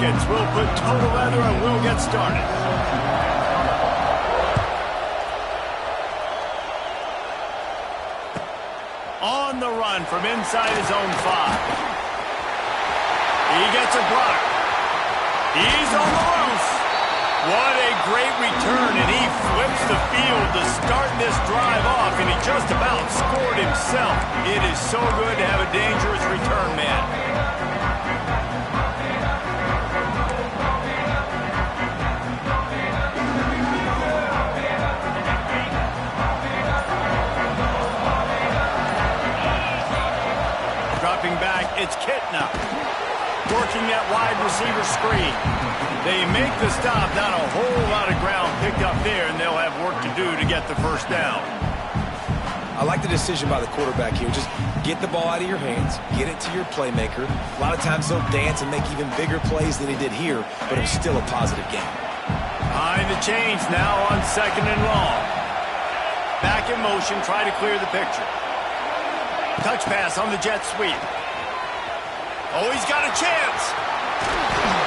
seconds. We'll put total leather and we'll get started. On the run from inside his own 5. He gets a block. He's on the loose. What a great return, and he flips the field to start this drive off, and he just about scored himself. It is so good to have a dangerous return man. Dropping back, it's Kitna. Working that wide receiver screen. They make the stop, not a whole lot of ground picked up there, and they'll have work to do to get the first down. I like the decision by the quarterback here. Just get the ball out of your hands, get it to your playmaker. A lot of times he'll dance and make even bigger plays than he did here, but it was still a positive game. Behind the chains now on 2nd and long. Back in motion, try to clear the picture. Touch pass on the jet sweep. Oh, he's got a chance.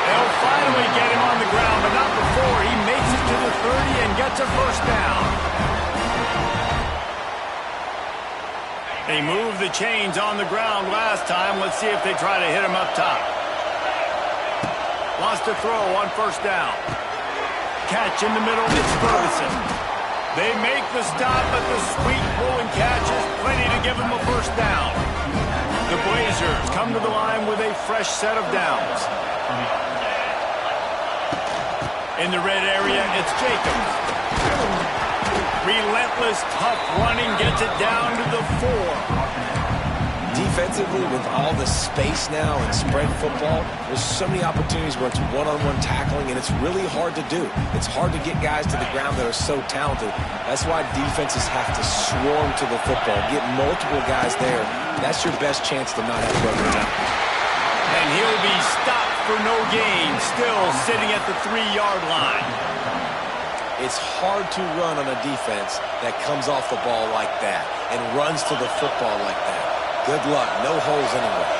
They'll finally get him on the ground, but not before he makes it to the 30 and gets a first down. They moved the chains on the ground last time. Let's see if they try to hit him up top. Wants to throw on 1st down. Catch in the middle, it's Ferguson. They make the stop, but the sweet pull and catch is plenty to give them a first down. The Blazers come to the line with a fresh set of downs. In the red area, it's Jacobs. Relentless, tough running, gets it down to the 4. Defensively, with all the space now and spread football, there's so many opportunities where it's one-on-one tackling, and it's really hard to do. It's hard to get guys to the ground that are so talented. That's why defenses have to swarm to the football, get multiple guys there. That's your best chance to not have to run down. And he'll be stopped for no gain, still sitting at the 3-yard line. It's hard to run on a defense that comes off the ball like that and runs to the football like that. Good luck. No holes anywhere.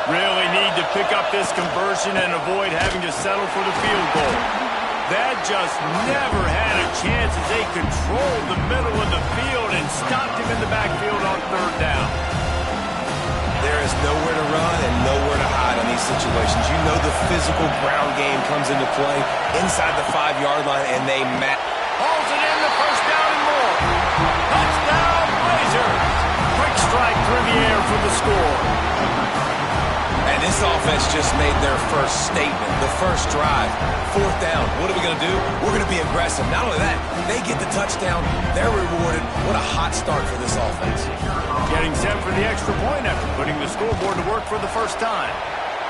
Really need to pick up this conversion and avoid having to settle for the field goal. That just never had a chance as they controlled the middle of the field and stopped him in the backfield on 3rd down. There is nowhere to run and nowhere to hide on these situations. You know the physical ground game comes into play inside the 5-yard line, and they match. Hauls it in, the first down and more. Touchdown, Blazers. Quick strike through the air for the score. And this offense just made their first statement, the first drive. 4th down. What are we going to do? We're going to be aggressive. Not only that, they get the touchdown. They're rewarded. What a hot start for this offense. Getting set for the extra point after putting the scoreboard to work for the first time.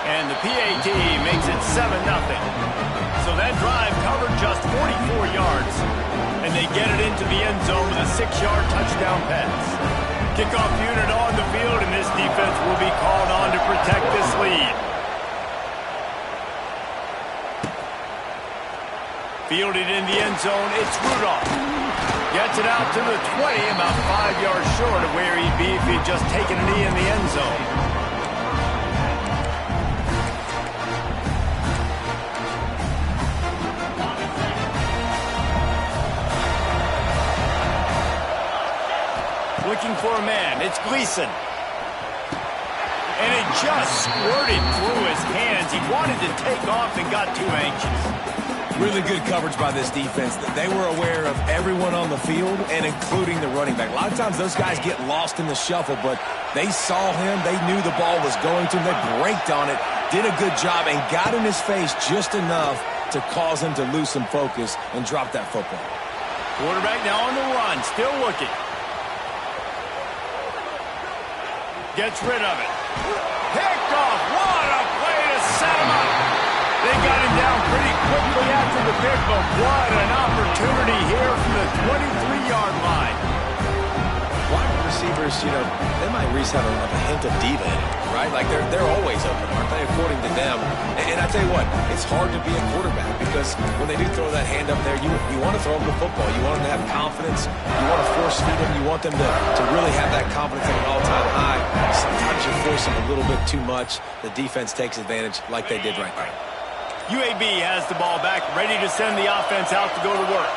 And the PAT makes it 7-0. So that drive covered just 44 yards. And they get it into the end zone with a 6-yard touchdown pass. Kickoff unit on the field, and this defense will be called on to protect this lead. Fielded in the end zone, it's Rudolph. Gets it out to the 20, about 5 yards short of where he'd be if he'd just taken a knee in the end zone. Looking for a man, it's Gleason. And it just squirted through his hands. He wanted to take off and got too anxious. Really good coverage by this defense. They were aware of everyone on the field and including the running back. A lot of times those guys get lost in the shuffle, but they saw him. They knew the ball was going to him. They braked on it, did a good job, and got in his face just enough to cause him to lose some focus and drop that football. Quarterback now on the run, still looking. Gets rid of it. Picked off. What a play to set him up. They got him down pretty quickly after the pick, but what an opportunity here from the 23-yard line. Wide receivers, they might at least have a hint of diva in it, right? Like they're always open, aren't they, according to them? And I tell you what, it's hard to be a quarterback because when they do throw that hand up there, you want to throw them the football. You want them to have confidence. You want to force feed them. You want them to really have that confidence at an all-time high. Sometimes you force them a little bit too much. The defense takes advantage like they did right there. UAB has the ball back, ready to send the offense out to go to work.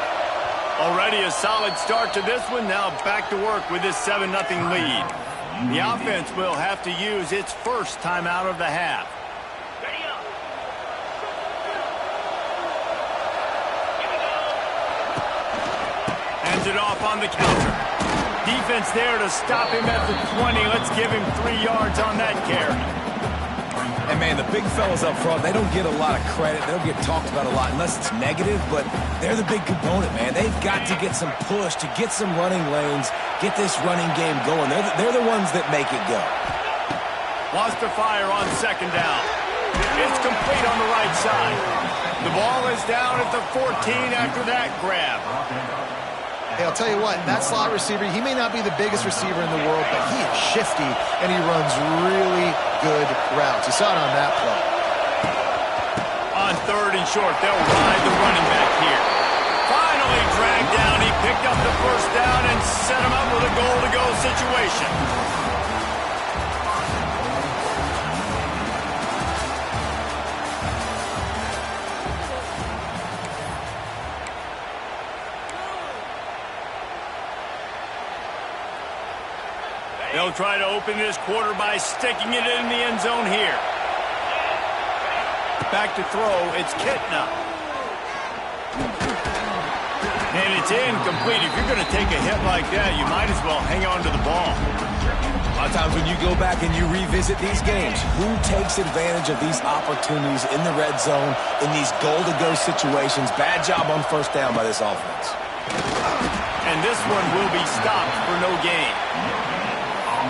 Already a solid start to this one. Now back to work with this 7-0 lead. The offense will have to use its first timeout of the half. Hands it off on the counter. Defense there to stop him at the 20. Let's give him 3 yards on that carry. And, man, the big fellas up front, they don't get a lot of credit. They don't get talked about a lot unless it's negative, but they're the big component, man. They've got to get some push, to get some running lanes, get this running game going. They're the ones that make it go. Wants to fire on second down. It's complete on the right side. The ball is down at the 14 after that grab. Hey, I'll tell you what, that slot receiver, he may not be the biggest receiver in the world, but he is shifty, and he runs really good routes. You saw it on that play. On 3rd and short, they'll ride the running back here. Finally dragged down. He picked up the first down and set him up with a goal-to-go situation. They'll try to open this quarter by sticking it in the end zone here. Back to throw, it's Kitna. And it's incomplete. If you're going to take a hit like that, you might as well hang on to the ball. A lot of times when you go back and you revisit these games, who takes advantage of these opportunities in the red zone, in these goal-to-go situations? Bad job on first down by this offense. And this one will be stopped for no gain.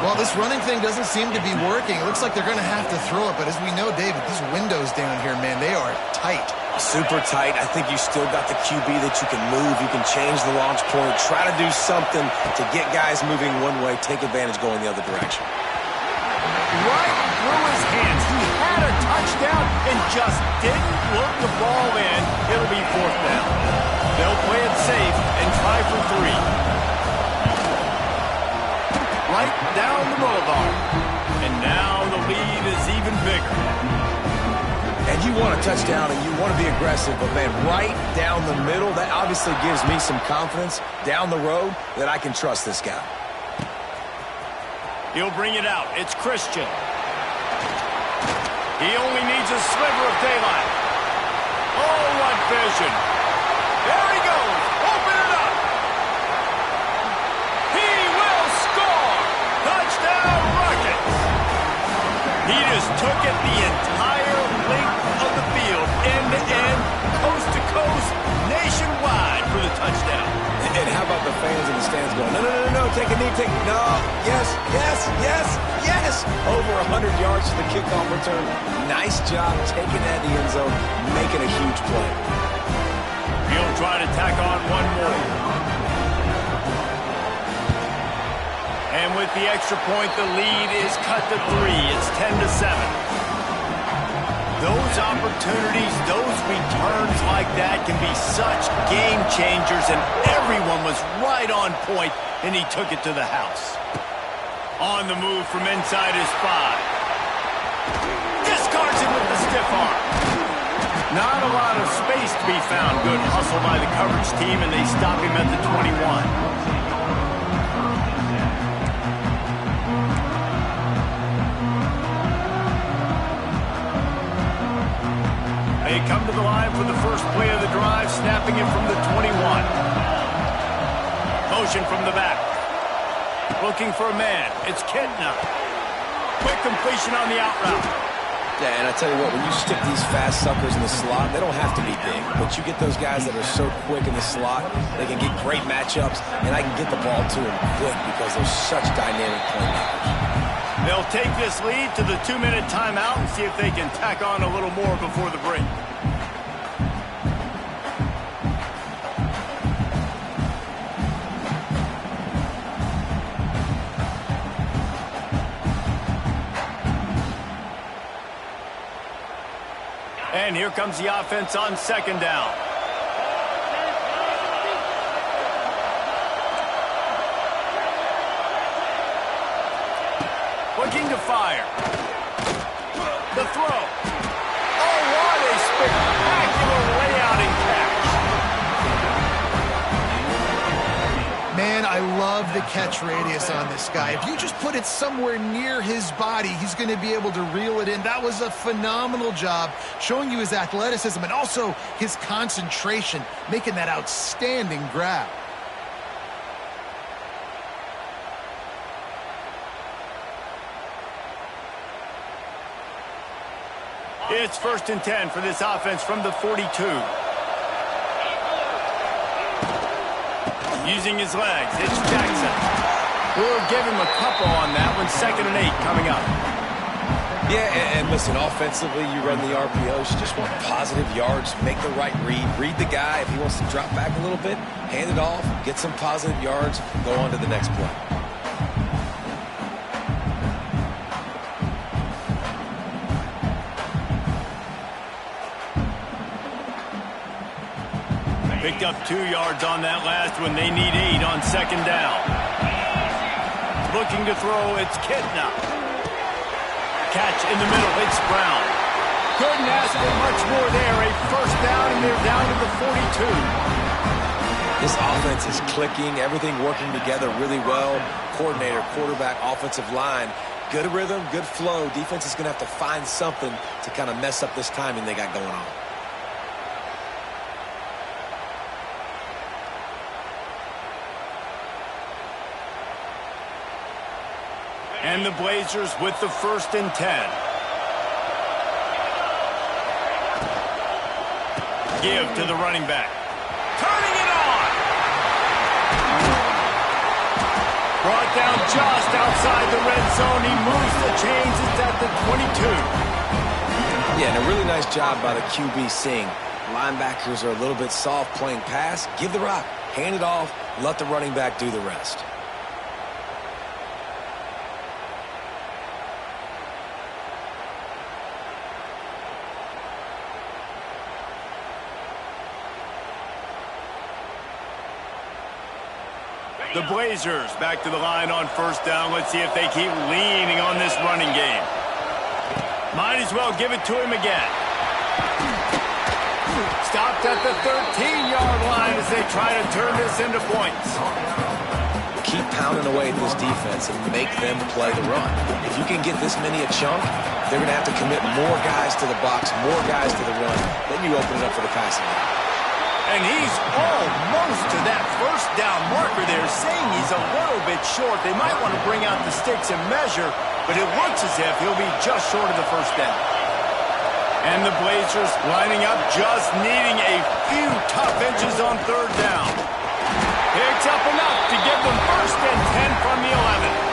Well, this running thing doesn't seem to be working. It looks like they're going to have to throw it, but as we know, David, these windows down here, man, they are tight. Super tight. I think you still got the QB that you can move. You can change the launch point. Try to do something to get guys moving one way, take advantage going the other direction. Right through his hands. He had a touchdown and just didn't look the ball in. It'll be 4th down. They'll play it safe and try for 3. Right down the boulevard. And now the lead is even bigger. And you want a touchdown and you want to be aggressive, but, man, right down the middle, that obviously gives me some confidence down the road that I can trust this guy. He'll bring it out. It's Christian. He only needs a sliver of daylight. Oh, what vision. There he goes. Open it up. He will score. Touchdown, Rockets. He just took it the entire length of the field, end-to-end, coast-to-coast, nationwide for the touchdown. And how about the fans in the stands going, no, take a knee, no, yes, over 100 yards to the kickoff return. Nice job taking that in the end zone, making a huge play. He'll try to tack on one more. And with the extra point, the lead is cut to 3. It's 10-7. Those opportunities, those returns like that can be such game changers, and everyone was right on point, and he took it to the house. On the move from inside his 5. Discards it with the stiff arm. Not a lot of space to be found. Good hustle by the coverage team, and they stop him at the 21. They come to the line for the first play of the drive, snapping it from the 21. Motion from the back. Looking for a man. It's Kitna. Quick completion on the out route. Yeah, and I tell you what, when you stick these fast suckers in the slot, they don't have to be big. But you get those guys that are so quick in the slot, they can get great matchups, and I can get the ball to them quick because they're such dynamic playmakers. They'll take this lead to the 2-minute timeout and see if they can tack on a little more before the break. And here comes the offense on second down. Looking to fire. The throw. Oh, what a spectacular layout and catch. Man, I love the catch radius on this guy. If you just put it somewhere near his body, he's going to be able to reel it in. That was a phenomenal job, showing you his athleticism and also his concentration, making that outstanding grab. It's 1st and 10 for this offense from the 42. Using his legs, it's Jackson. We'll give him a couple on that one. 2nd and 8 coming up. Yeah, and listen, offensively, you run the RPOs. You just want positive yards, make the right read the guy. If he wants to drop back a little bit, hand it off, get some positive yards, go on to the next play. Picked up 2 yards on that last one. They need 8 on 2nd down. Looking to throw, it's Kitna. Catch in the middle, it's Brown. Couldn't ask for much more there. A 1st down, and they're down to the 42. This offense is clicking, everything working together really well. Coordinator, quarterback, offensive line. Good rhythm, good flow. Defense is going to have to find something to kind of mess up this timing they got going on. And the Blazers with the 1st and 10. Give to the running back. Turning it on! Brought down just outside the red zone. He moves the chains. It's at the 22. Yeah, and a really nice job by the QB seeing. Linebackers are a little bit soft playing pass. Give the rock. Hand it off. Let the running back do the rest. The Blazers back to the line on 1st down. Let's see if they keep leaning on this running game. Might as well give it to him again. Stopped at the 13-yard line as they try to turn this into points. Keep pounding away at this defense and make them play the run. If you can get this many a chunk, they're going to have to commit more guys to the box, more guys to the run. Then you open it up for the passing game. And he's almost to that 1st down marker there, saying he's a little bit short. They might want to bring out the sticks and measure, but it looks as if he'll be just short of the 1st down. And the Blazers lining up, just needing a few tough inches on 3rd down. Picks up enough to give them 1st and 10 from the 11.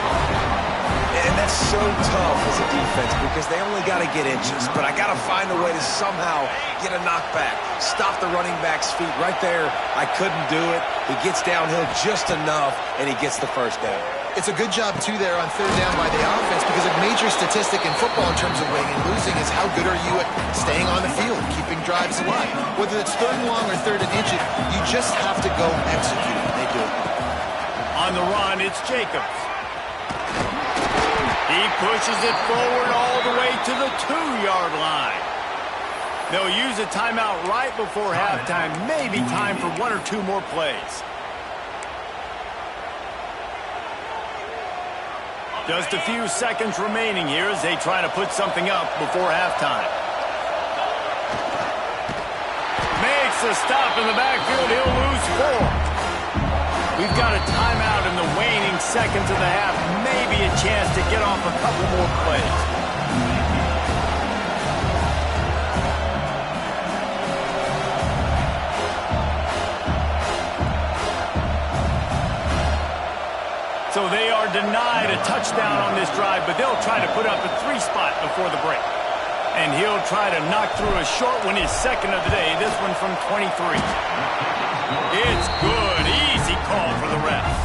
And that's so tough as a defense because they only got to get inches. But I got to find a way to somehow get a knockback. Stop the running back's feet right there. I couldn't do it. He gets downhill just enough, and he gets the 1st down. It's a good job, too, there on 3rd down by the offense because a major statistic in football in terms of winning and losing is how good are you at staying on the field, keeping drives alive. Whether it's 3rd and long or 3rd and inches, you just have to go execute it. They do it. On the run, it's Jacobs. He pushes it forward all the way to the 2-yard line. They'll use a timeout right before halftime. Maybe time for 1 or 2 more plays. Just a few seconds remaining here as they try to put something up before halftime. Makes a stop in the backfield. He'll lose 4. We've got a timeout in the waning seconds of the half. Maybe a chance to get off a couple more plays. So they are denied a touchdown on this drive, but they'll try to put up a 3-spot before the break. And he'll try to knock through a short one, his 2nd of the day, this one from 23. It's good. Easy call for the refs.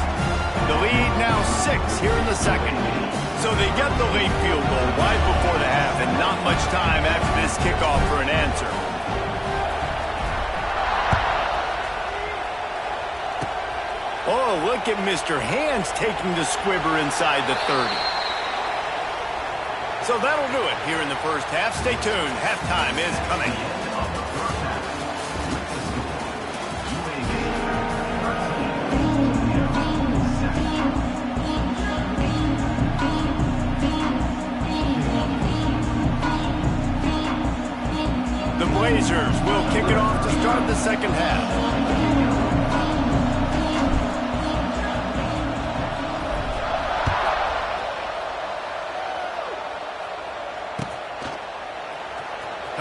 The lead now 6 here in the 2nd. So they get the late field goal right before the half and not much time after this kickoff for an answer. Oh, look at Mr. Hands taking the squibber inside the 30. So that'll do it here in the 1st half. Stay tuned. Halftime is coming.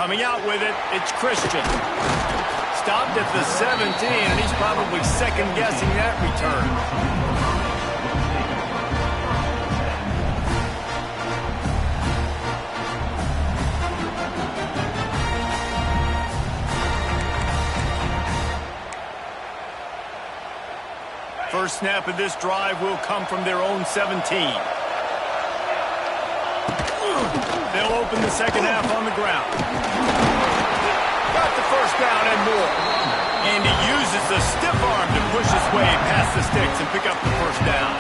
Coming out with it, it's Christian. Stopped at the 17, and he's probably second-guessing that return. First snap of this drive will come from their own 17. They'll open the second half on the ground. Got the first down and more. And he uses the stiff arm to push his way past the sticks and pick up the first down.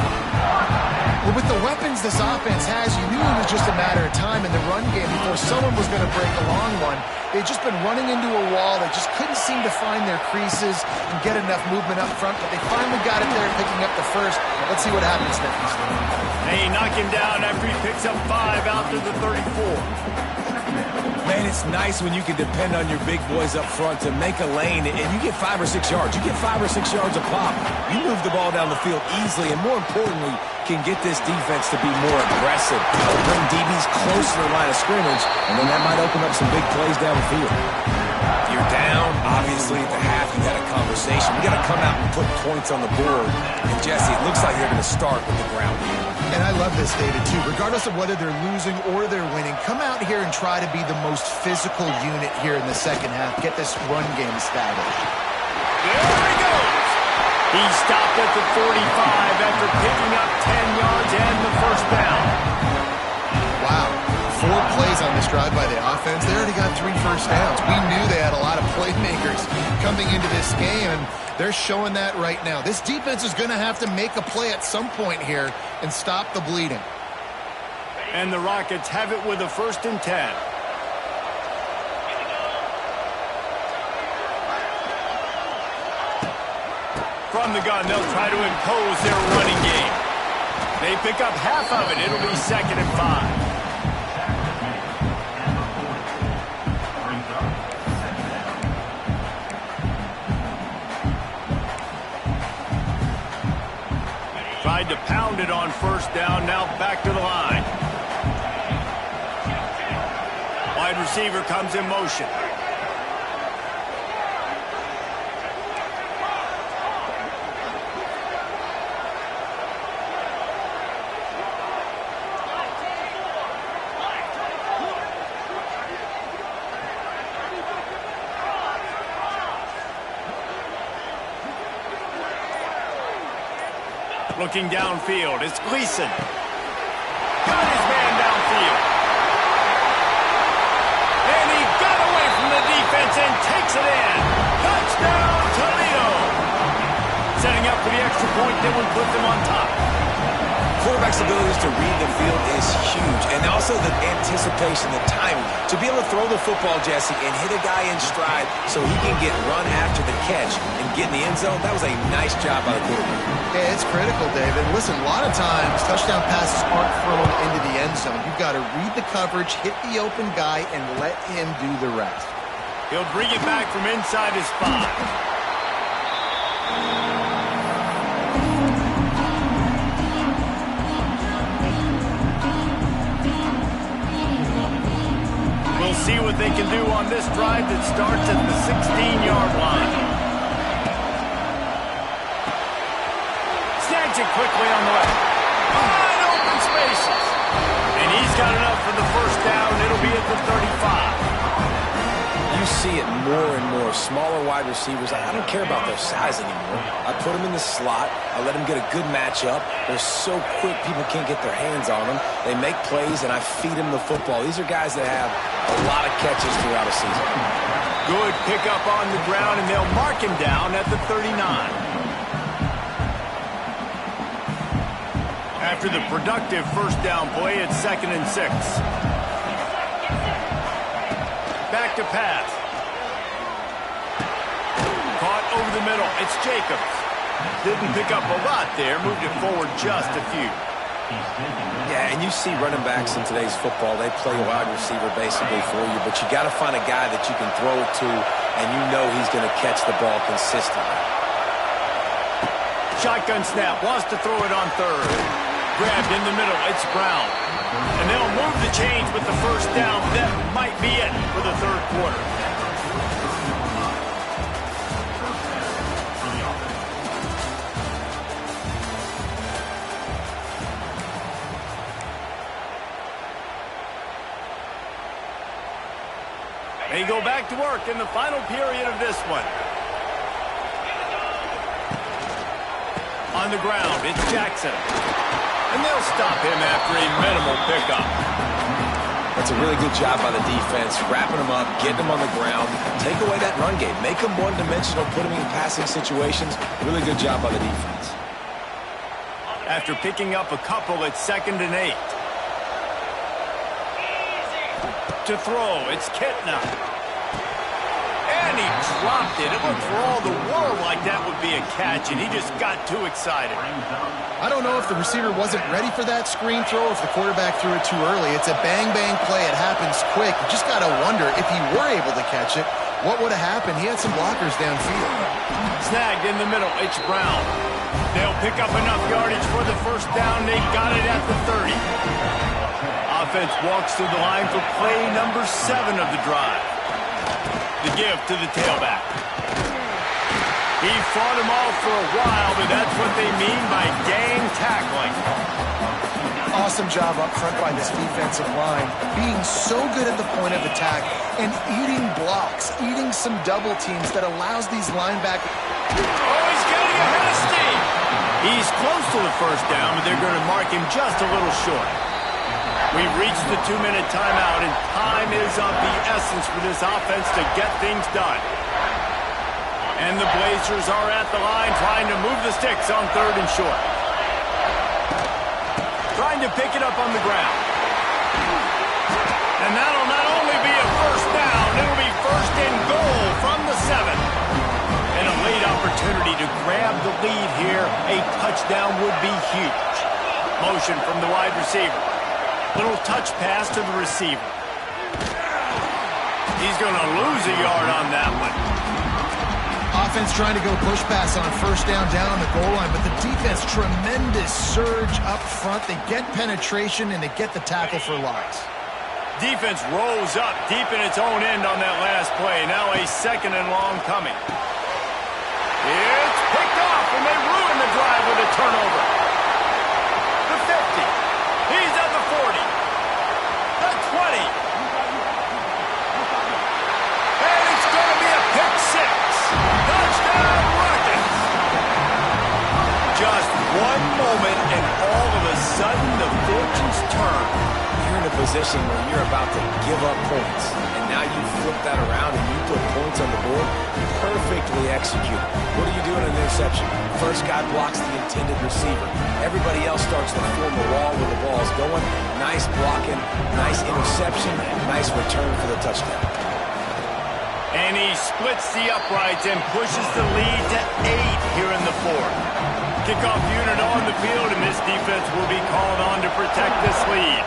Well, with the weapons this offense has, you knew it was just a matter of time in the run game before someone was going to break a long one. They'd just been running into a wall. They just couldn't seem to find their creases and get enough movement up front, but they finally got it there, picking up the first. Let's see what happens next. They knock him down after he picks up 5 out to the 34. Man, it's nice when you can depend on your big boys up front to make a lane, and you get 5 or 6 yards. You get 5 or 6 yards a pop. You move the ball down the field easily, and more importantly, can get this defense to be more aggressive. It'll bring DBs close to the line of scrimmage, and then that might open up some big plays down the field. You're down, obviously, at the half. You had a conversation. You got to come out and put points on the board. And, Jesse, it looks like they're going to start with the ground game. And I love this, David, too. Regardless of whether they're losing or they're winning, come out here and try to be the most physical unit here in the second half. Get this run game established. There he goes. He stopped at the 45 after picking up 10 yards and the first down. Wow. 4 plays on this drive by the offense. They already got 3 first downs. We knew they had a lot of playmakers coming into this game, and they're showing that right now. This defense is going to have to make a play at some point here and stop the bleeding. And the Rockets have it with a 1st and 10. From the gun, they'll try to impose their running game. They pick up half of it. It'll be 2nd and 5. Tried to pound it on first down, now back to the line. Wide receiver comes in motion. Looking downfield, it's Gleason. Got his man downfield. And he got away from the defense and takes it in. Touchdown, Toledo. Setting up for the extra point that would put them on top. Quarterback's abilities to read the field is huge, and also the anticipation, the timing. To be able to throw the football, Jesse, and hit a guy in stride so he can get run after the catch and get in the end zone, that was a nice job by the quarterback. Yeah, it's critical, David. Listen, a lot of times touchdown passes aren't thrown into the end zone. You've got to read the coverage, hit the open guy, and let him do the rest. He'll bring it back from inside his 5. We'll see what they can do on this drive that starts at the 16-yard line. Snags it quickly on the left. Wide open spaces. And he's got enough for the first down. It'll be at the 35. You see it more and more. Smaller wide receivers. I don't care about their size anymore. I put them in the slot. I let them get a good matchup. They're so quick, people can't get their hands on them. They make plays, and I feed them the football. These are guys that have a lot of catches throughout a season. Good pickup on the ground, and they'll mark him down at the 39. After the productive first down play, it's 2nd and 6. Back to pass. Caught over the middle. It's Jacobs. Didn't pick up a lot there. Moved it forward just a few. Yeah, and you see running backs in today's football, they play wide receiver basically for you, but you got to find a guy that you can throw it to, and you know he's going to catch the ball consistently. Shotgun snap. Wants to throw it on 3rd. Grabbed in the middle. It's Brown. And they'll move the chains with the first down. That might be it for the third quarter. They go back to work in the final period of this one. On the ground, it's Jackson. And they'll stop him after a minimal pickup. That's a really good job by the defense, wrapping him up, getting him on the ground. Take away that run game. Make him one-dimensional, put him in passing situations. Really good job by the defense. After picking up a couple, it's 2nd and 8. To throw, it's Kitna. And he dropped it. It looked for all the world like that would be a catch, and he just got too excited. I don't know if the receiver wasn't ready for that screen throw, if the quarterback threw it too early. It's a bang-bang play. It happens quick. You just got to wonder if he were able to catch it, what would have happened? He had some blockers downfield. Snagged in the middle. It's Brown. They'll pick up enough yardage for the first down. They got it at the 30. Offense walks through the line for play number 7 of the drive. The give to the tailback. He fought him off for a while, but that's what they mean by gang tackling. Awesome job up front by this defensive line, being so good at the point of attack and eating blocks, eating some double teams that allows these linebackers. Oh, he's getting ahead of steam. He's close to the first down, but they're going to mark him just a little short. We've reached the 2-minute timeout, and time is of the essence for this offense to get things done. And the Blazers are at the line trying to move the sticks on 3rd and short. Trying to pick it up on the ground. And that'll not only be a first down, it'll be 1st and goal from the 7. And a late opportunity to grab the lead here. A touchdown would be huge. Motion from the wide receiver. Little touch pass to the receiver. He's going to lose a yard on that one. Offense trying to go push pass on first down on the goal line, but the defense, tremendous surge up front. They get penetration and they get the tackle for loss. Defense rolls up deep in its own end on that last play. Now a 2nd and long coming. It's picked off and they ruin the drive with a turnover. The 50. He's at the 40. The 20. And it's going to be a pick 6. Touchdown Rockets. Just one moment and all of a sudden the fortunes turn. You're in a position where you're about to give up points, and now you flip that around and you put points on the board. Perfectly executed. What do you do in an interception? First guy blocks the intended receiver. Everybody else starts to form a wall when the ball's going. Nice blocking, nice interception, nice return for the touchdown. And he splits the uprights and pushes the lead to 8 here in the 4th. Kickoff unit on the field, and this defense will be called on to protect this lead.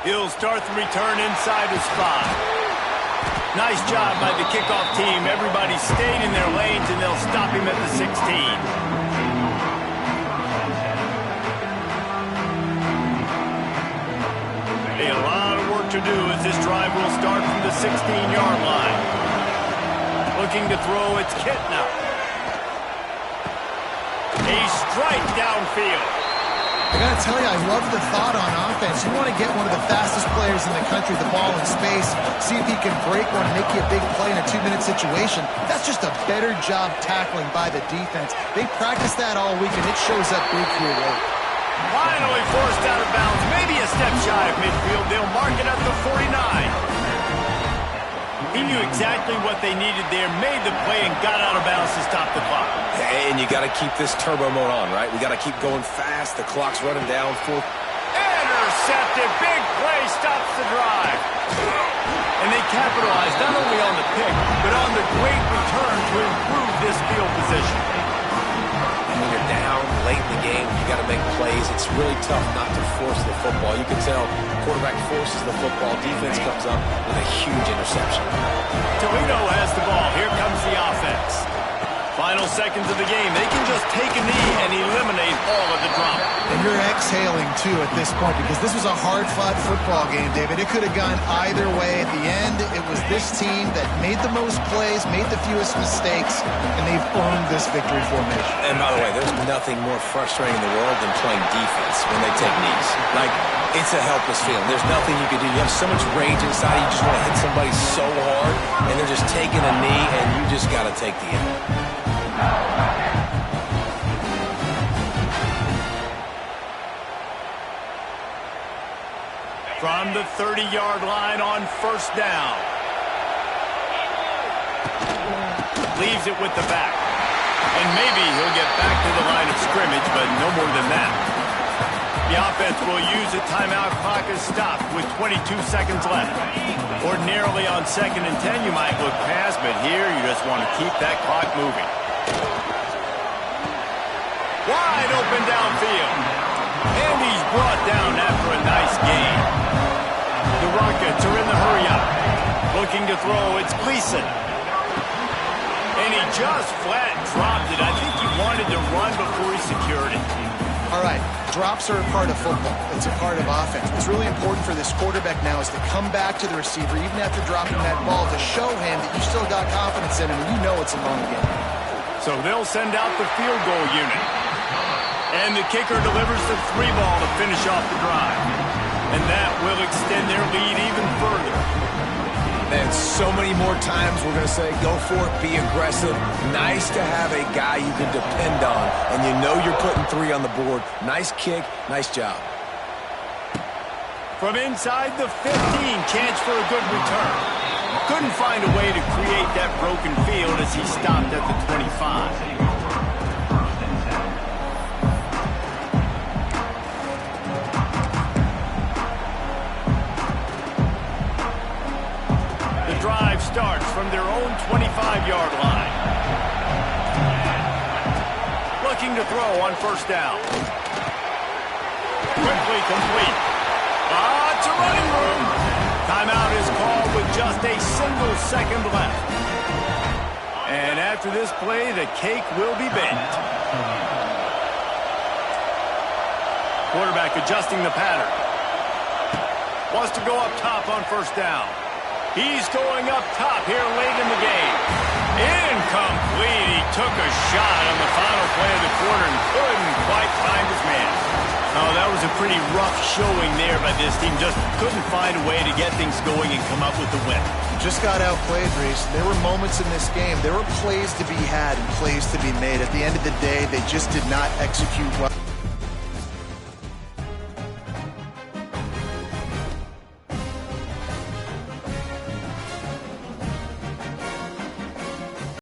He'll start the return inside his 5. Nice job by the kickoff team. Everybody stayed in their lanes, and they'll stop him at the 16. A lot of work to do as this drive will start from the 16-yard line. Looking to throw, it's Kitna. A strike downfield. I got to tell you, I love the thought on offense. You want to get one of the fastest players in the country the ball in space, see if he can break one and make you a big play in a 2-minute situation. That's just a better job tackling by the defense. They practiced that all week, and it shows up big here late. Finally forced out of bounds, maybe a step shy of midfield. They'll mark it at the 49. He knew exactly what they needed there, made the play, and got out of bounds to stop the clock. And you got to keep this turbo mode on, right? We got to keep going fast. The clock's running down. 4th. Intercepted. Big play stops the drive. And they capitalized not only on the pick, but on the great return to improve this field position. And when you're down late in the game, you got to make plays. It's really tough not to force the football. You can tell quarterback forces the football. Defense comes up with a huge interception. Toledo has the ball. Here comes the offense. Final seconds of the game. They can just take a knee and eliminate all of the drama. And you're exhaling, too, at this point, because this was a hard-fought football game, David. It could have gone either way. At the end, it was this team that made the most plays, made the fewest mistakes, and they've earned this victory formation. And by the way, there's nothing more frustrating in the world than playing defense when they take knees. Like, it's a helpless feeling. There's nothing you can do. You have so much rage inside you. You just want to hit somebody so hard, and they're just taking a knee, and you just got to take the L. From the 30-yard line on first down. Leaves it with the back. And maybe he'll get back to the line of scrimmage, but no more than that. The offense will use a timeout. Clock is stopped with 22 seconds left. Ordinarily on 2nd and 10, you might look past, but here you just want to keep that clock moving. Wide open downfield. And he's brought down after a nice gain. The Rockets are in the hurry-up. Looking to throw, it's Gleason. And he just flat dropped it. I think he wanted to run before he secured it. All right, drops are a part of football. It's a part of offense. What's really important for this quarterback now is to come back to the receiver, even after dropping that ball, to show him that you still got confidence in him and you know it's a long game. So they'll send out the field goal unit. And the kicker delivers the 3-ball to finish off the drive. And that will extend their lead even further. And so many more times we're going to say, go for it, be aggressive. Nice to have a guy you can depend on, and you know you're putting 3 on the board. Nice kick, nice job. From inside the 15, chance for a good return. Couldn't find a way to create that broken field as he stopped at the 25. Drive starts from their own 25-yard line. Looking to throw on first down. Quickly complete. Lots of running room. Timeout is called with just a single second left. And after this play, the cake will be baked. Quarterback adjusting the pattern. Wants to go up top on first down. He's going up top here late in the game. Incomplete. He took a shot on the final play of the quarter and couldn't quite find his man. Oh, that was a pretty rough showing there by this team. Just couldn't find a way to get things going and come up with the win. Just got outplayed, Reese. There were moments in this game. There were plays to be had and plays to be made. At the end of the day, they just did not execute well.